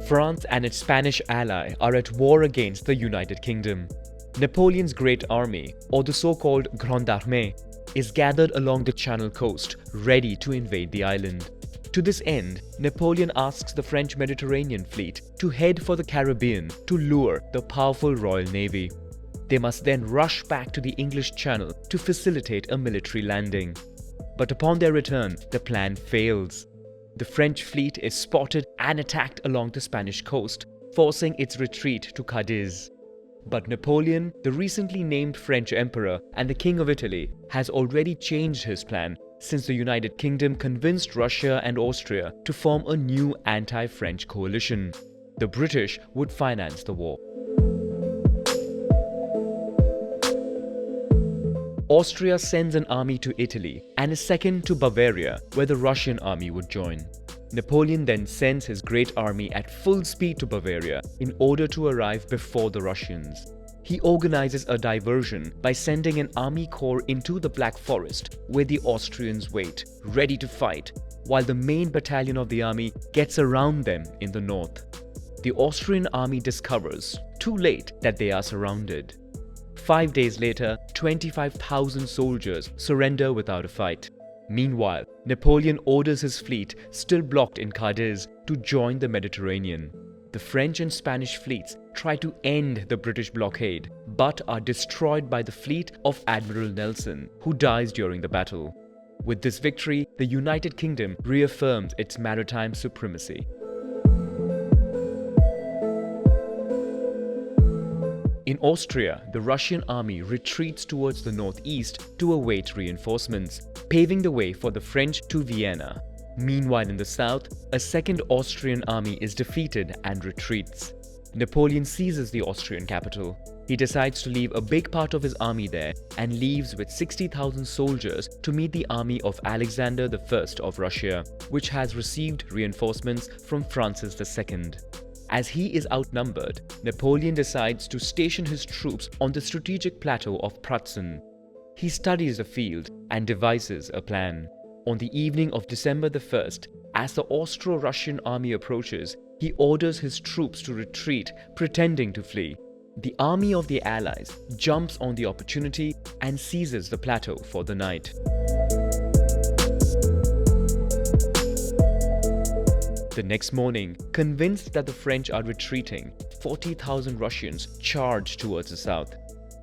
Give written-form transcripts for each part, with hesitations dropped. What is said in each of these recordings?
France and its Spanish ally are at war against the United Kingdom. Napoleon's Great Army, or the so-called Grande Armée, is gathered along the Channel coast, ready to invade the island. To this end, Napoleon asks the French Mediterranean fleet to head for the Caribbean to lure the powerful Royal Navy. They must then rush back to the English Channel to facilitate a military landing. But upon their return, the plan fails. The French fleet is spotted and attacked along the Spanish coast, forcing its retreat to Cadiz. But Napoleon, the recently named French Emperor and the King of Italy, has already changed his plan since the United Kingdom convinced Russia and Austria to form a new anti-French coalition. The British would finance the war. Austria sends an army to Italy and a second to Bavaria, where the Russian army would join. Napoleon then sends his great army at full speed to Bavaria in order to arrive before the Russians. He organizes a diversion by sending an army corps into the Black Forest, where the Austrians wait, ready to fight, while the main battalion of the army gets around them in the north. The Austrian army discovers, too late, that they are surrounded. 5 days later, 25,000 soldiers surrender without a fight. Meanwhile, Napoleon orders his fleet, still blocked in Cadiz, to join the Mediterranean. The French and Spanish fleets try to end the British blockade, but are destroyed by the fleet of Admiral Nelson, who dies during the battle. With this victory, the United Kingdom reaffirms its maritime supremacy. In Austria, the Russian army retreats towards the northeast to await reinforcements, paving the way for the French to Vienna. Meanwhile, in the south, a second Austrian army is defeated and retreats. Napoleon seizes the Austrian capital. He decides to leave a big part of his army there and leaves with 60,000 soldiers to meet the army of Alexander I of Russia, which has received reinforcements from Francis II. As he is outnumbered, Napoleon decides to station his troops on the strategic plateau of Pratzen. He studies the field and devises a plan. On the evening of December 1st, as the Austro-Russian army approaches, he orders his troops to retreat, pretending to flee. The army of the Allies jumps on the opportunity and seizes the plateau for the night. The next morning, convinced that the French are retreating, 40,000 Russians charge towards the south.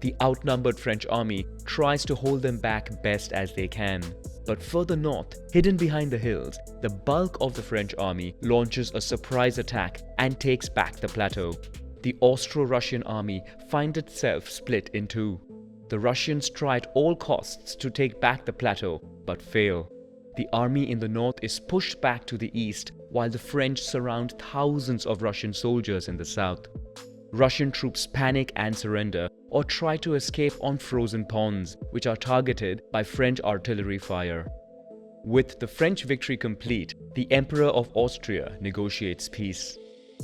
The outnumbered French army tries to hold them back best as they can. But further north, hidden behind the hills, the bulk of the French army launches a surprise attack and takes back the plateau. The Austro-Russian army finds itself split in two. The Russians try at all costs to take back the plateau, but fail. The army in the north is pushed back to the east, while the French surround thousands of Russian soldiers in the south. Russian troops panic and surrender, or try to escape on frozen ponds, which are targeted by French artillery fire. With the French victory complete, the Emperor of Austria negotiates peace.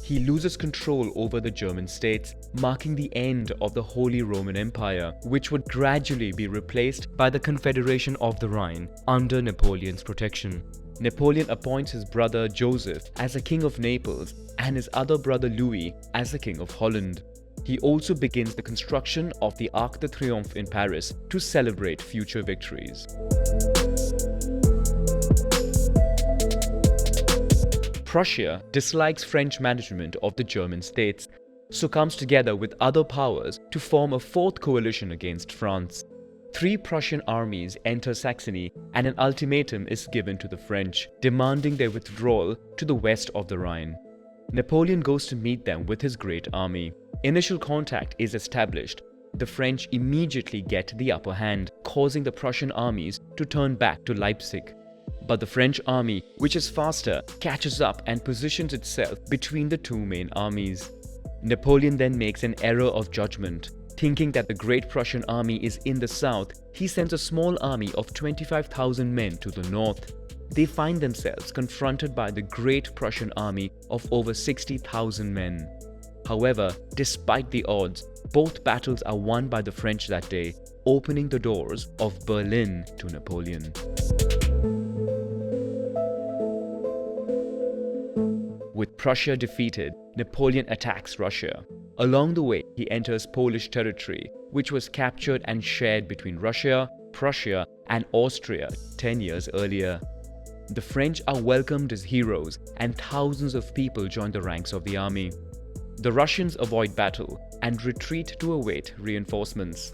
He loses control over the German states, marking the end of the Holy Roman Empire, which would gradually be replaced by the Confederation of the Rhine under Napoleon's protection. Napoleon appoints his brother Joseph as the King of Naples and his other brother Louis as the King of Holland. He also begins the construction of the Arc de Triomphe in Paris to celebrate future victories. Prussia dislikes French management of the German states, so comes together with other powers to form a fourth coalition against France. 3 Prussian armies enter Saxony and an ultimatum is given to the French, demanding their withdrawal to the west of the Rhine. Napoleon goes to meet them with his great army. Initial contact is established. The French immediately get the upper hand, causing the Prussian armies to turn back to Leipzig. But the French army, which is faster, catches up and positions itself between the two main armies. Napoleon then makes an error of judgment. Thinking that the great Prussian army is in the south, he sends a small army of 25,000 men to the north. They find themselves confronted by the great Prussian army of over 60,000 men. However, despite the odds, both battles are won by the French that day, opening the doors of Berlin to Napoleon. With Prussia defeated, Napoleon attacks Russia. Along the way, he enters Polish territory, which was captured and shared between Russia, Prussia, and Austria 10 years earlier. The French are welcomed as heroes, and thousands of people join the ranks of the army. The Russians avoid battle and retreat to await reinforcements.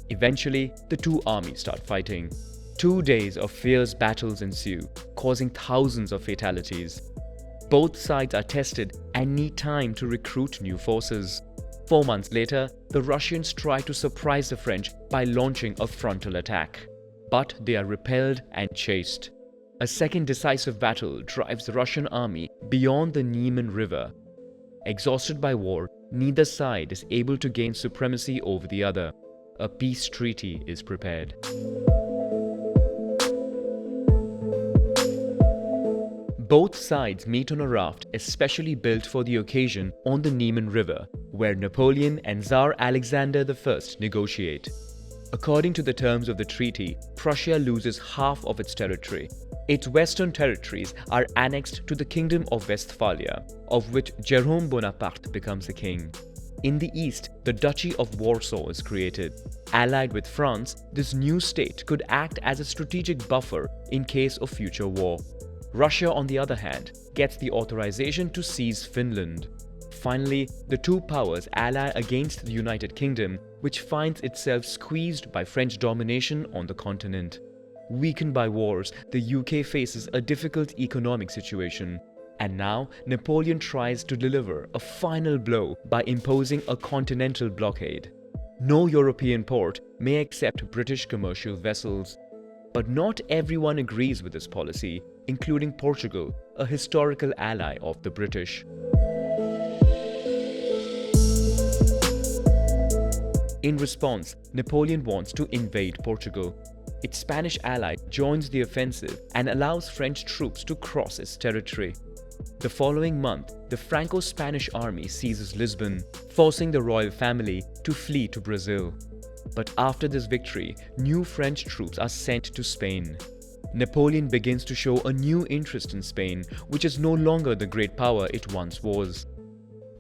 Eventually, the two armies start fighting. 2 days of fierce battles ensue, causing thousands of fatalities. Both sides are tested and need time to recruit new forces. 4 months later, the Russians try to surprise the French by launching a frontal attack. But they are repelled and chased. A second decisive battle drives the Russian army beyond the Niemen River. Exhausted by war, neither side is able to gain supremacy over the other. A peace treaty is prepared. Both sides meet on a raft especially built for the occasion on the Niemen River, where Napoleon and Tsar Alexander I negotiate. According to the terms of the treaty, Prussia loses half of its territory. Its western territories are annexed to the Kingdom of Westphalia, of which Jérôme Bonaparte becomes the king. In the east, the Duchy of Warsaw is created. Allied with France, this new state could act as a strategic buffer in case of future war. Russia, on the other hand, gets the authorization to seize Finland. Finally, the two powers ally against the United Kingdom, which finds itself squeezed by French domination on the continent. Weakened by wars, the UK faces a difficult economic situation. And now, Napoleon tries to deliver a final blow by imposing a continental blockade. No European port may accept British commercial vessels. But not everyone agrees with this policy, including Portugal, a historical ally of the British. In response, Napoleon wants to invade Portugal. Its Spanish ally joins the offensive and allows French troops to cross its territory. The following month, the Franco-Spanish army seizes Lisbon, forcing the royal family to flee to Brazil. But after this victory, new French troops are sent to Spain. Napoleon begins to show a new interest in Spain, which is no longer the great power it once was.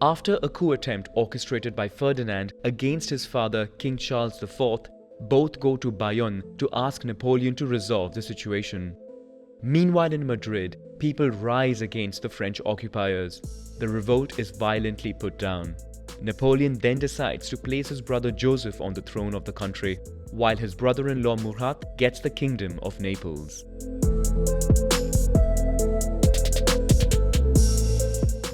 After a coup attempt orchestrated by Ferdinand against his father, King Charles IV, both go to Bayonne to ask Napoleon to resolve the situation. Meanwhile in Madrid, people rise against the French occupiers. The revolt is violently put down. Napoleon then decides to place his brother Joseph on the throne of the country, while his brother-in-law Murat gets the kingdom of Naples.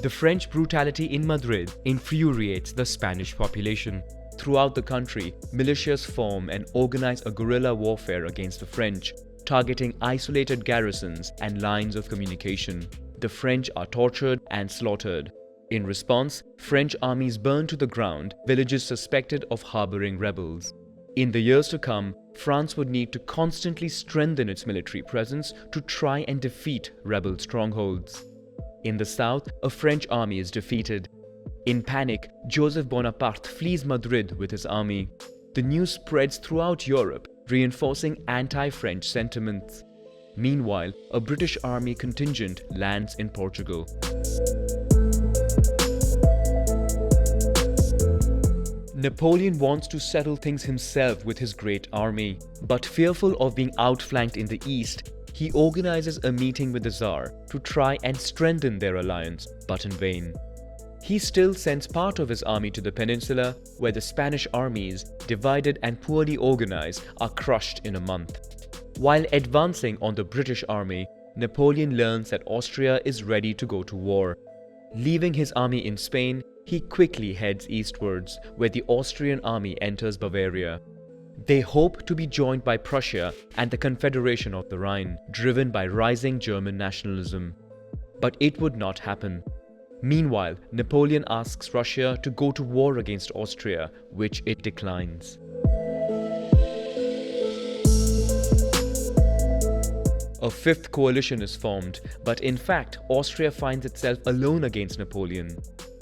The French brutality in Madrid infuriates the Spanish population. Throughout the country, militias form and organize a guerrilla warfare against the French, targeting isolated garrisons and lines of communication. The French are tortured and slaughtered. In response, French armies burn to the ground villages suspected of harboring rebels. In the years to come, France would need to constantly strengthen its military presence to try and defeat rebel strongholds. In the south, a French army is defeated. In panic, Joseph Bonaparte flees Madrid with his army. The news spreads throughout Europe, reinforcing anti-French sentiments. Meanwhile, a British army contingent lands in Portugal. Napoleon wants to settle things himself with his great army, but fearful of being outflanked in the east, he organizes a meeting with the Tsar to try and strengthen their alliance, but in vain. He still sends part of his army to the peninsula, where the Spanish armies, divided and poorly organized, are crushed in a month. While advancing on the British army, Napoleon learns that Austria is ready to go to war. Leaving his army in Spain, he quickly heads eastwards, where the Austrian army enters Bavaria. They hope to be joined by Prussia and the Confederation of the Rhine, driven by rising German nationalism. But it would not happen. Meanwhile, Napoleon asks Russia to go to war against Austria, which it declines. A fifth coalition is formed, but in fact, Austria finds itself alone against Napoleon.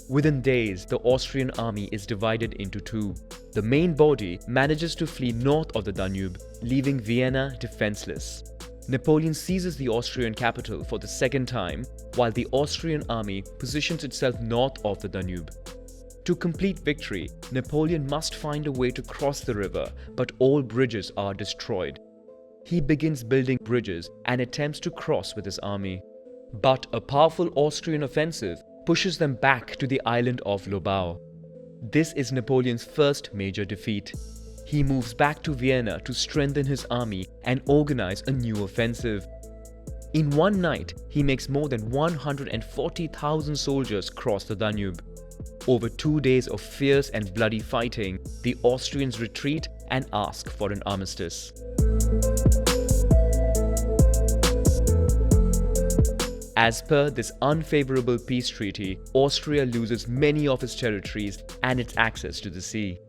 Within days, the Austrian army is divided into two. The main body manages to flee north of the Danube, leaving Vienna defenseless. Napoleon seizes the Austrian capital for the second time, while the Austrian army positions itself north of the Danube. To complete victory, Napoleon must find a way to cross the river, but all bridges are destroyed. He begins building bridges and attempts to cross with his army. But a powerful Austrian offensive pushes them back to the island of Lobau. This is Napoleon's first major defeat. He moves back to Vienna to strengthen his army and organize a new offensive. In one night, he makes more than 140,000 soldiers cross the Danube. Over 2 days of fierce and bloody fighting, the Austrians retreat and ask for an armistice. As per this unfavorable peace treaty, Austria loses many of its territories and its access to the sea.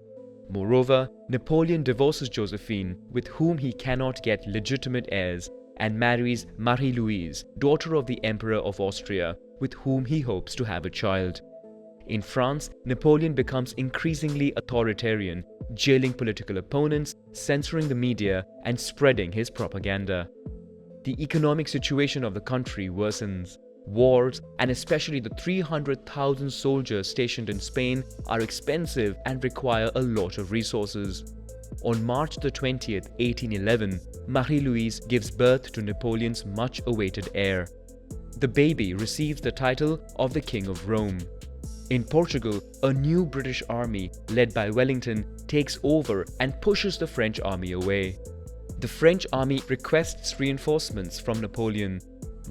Moreover, Napoleon divorces Josephine, with whom he cannot get legitimate heirs, and marries Marie-Louise, daughter of the Emperor of Austria, with whom he hopes to have a child. In France, Napoleon becomes increasingly authoritarian, jailing political opponents, censoring the media, and spreading his propaganda. The economic situation of the country worsens. Wars, and especially the 300,000 soldiers stationed in Spain, are expensive and require a lot of resources. On March the 20th, 1811, Marie-Louise gives birth to Napoleon's much-awaited heir. The baby receives the title of the King of Rome. In Portugal, a new British army led by Wellington takes over and pushes the French army away. The French army requests reinforcements from Napoleon,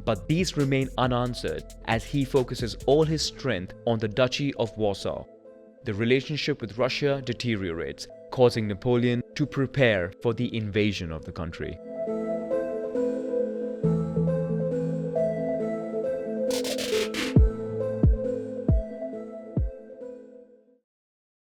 but these remain unanswered as he focuses all his strength on the Duchy of Warsaw. The relationship with Russia deteriorates, causing Napoleon to prepare for the invasion of the country.